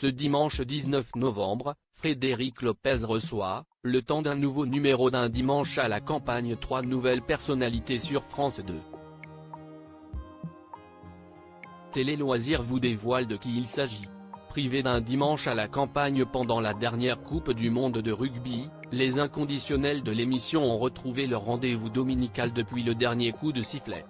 Ce dimanche 19 novembre, Frédéric Lopez reçoit, le temps d'un nouveau numéro d'un dimanche à la campagne, 3 nouvelles personnalités sur France 2. Télé Loisirs vous dévoile de qui il s'agit. Privés d'un dimanche à la campagne pendant la dernière Coupe du Monde de rugby, les inconditionnels de l'émission ont retrouvé leur rendez-vous dominical depuis le dernier coup de sifflet.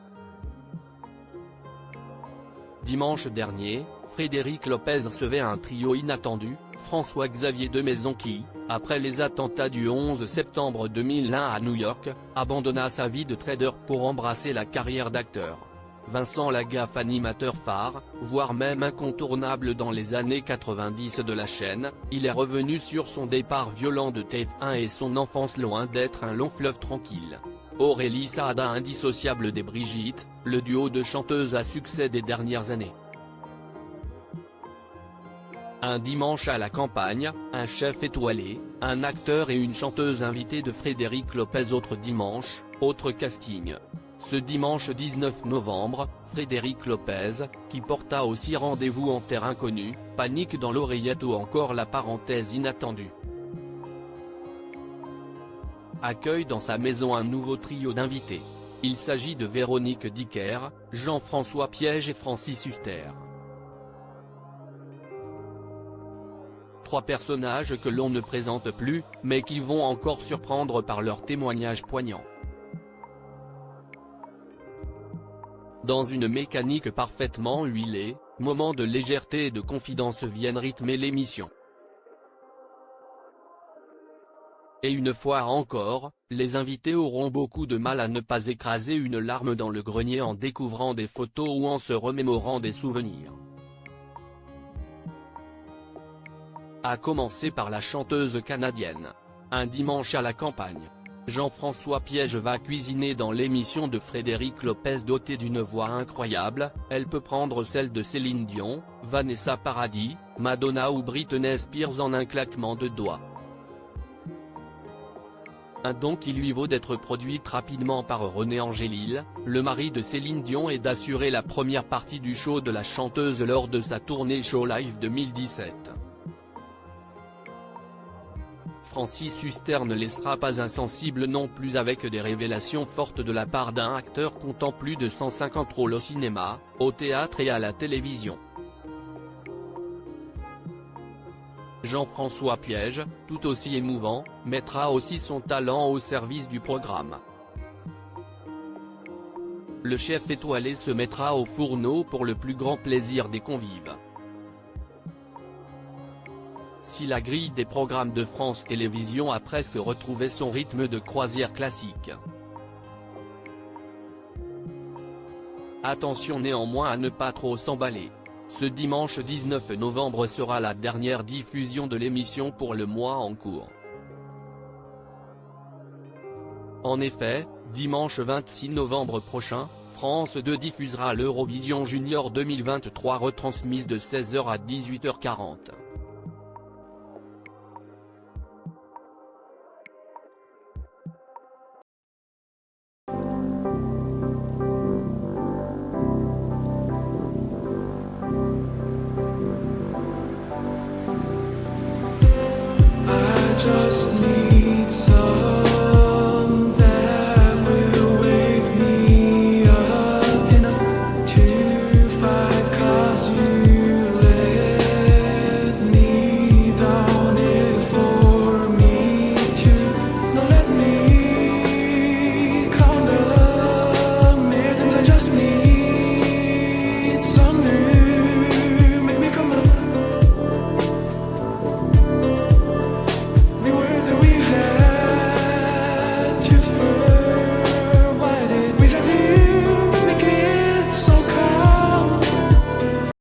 Dimanche dernier, Frédéric Lopez recevait un trio inattendu, François-Xavier Demaison qui, après les attentats du 11 septembre 2001 à New York, abandonna sa vie de trader pour embrasser la carrière d'acteur. Vincent Lagaffe, animateur phare, voire même incontournable dans les années 90 de la chaîne, il est revenu sur son départ violent de TF1 et son enfance loin d'être un long fleuve tranquille. Aurélie Saada, indissociable des Brigitte, le duo de chanteuses à succès des dernières années. Un dimanche à la campagne, un chef étoilé, un acteur et une chanteuse invités de Frédéric Lopez. Autre dimanche, autre casting. Ce dimanche 19 novembre, Frédéric Lopez, qui porta aussi rendez-vous en terre inconnue, Panique dans l'oreillette ou encore La parenthèse inattendue, accueille dans sa maison un nouveau trio d'invités. Il s'agit de Véronique Dicker, Jean-François Piège et Francis Huster. 3 personnages que l'on ne présente plus, mais qui vont encore surprendre par leurs témoignages poignants. Dans une mécanique parfaitement huilée, moments de légèreté et de confidence viennent rythmer l'émission. Et une fois encore, les invités auront beaucoup de mal à ne pas écraser une larme dans le grenier en découvrant des photos ou en se remémorant des souvenirs. À commencer par la chanteuse canadienne. Un dimanche à la campagne. Jean-François Piège va cuisiner dans l'émission de Frédéric Lopez. Dotée d'une voix incroyable, elle peut prendre celle de Céline Dion, Vanessa Paradis, Madonna ou Britney Spears en un claquement de doigts. Un don qui lui vaut d'être produite rapidement par René Angélil, le mari de Céline Dion, et d'assurer la première partie du show de la chanteuse lors de sa tournée Show Live 2017. Francis Huster ne laissera pas insensible non plus, avec des révélations fortes de la part d'un acteur comptant plus de 150 rôles au cinéma, au théâtre et à la télévision. Jean-François Piège, tout aussi émouvant, mettra aussi son talent au service du programme. Le chef étoilé se mettra au fourneau pour le plus grand plaisir des convives. Si la grille des programmes de France Télévisions a presque retrouvé son rythme de croisière classique. Attention néanmoins à ne pas trop s'emballer. Ce dimanche 19 novembre sera la dernière diffusion de l'émission pour le mois en cours. En effet, dimanche 26 novembre prochain, France 2 diffusera l'Eurovision Junior 2023 retransmise de 16h à 18h40. Just need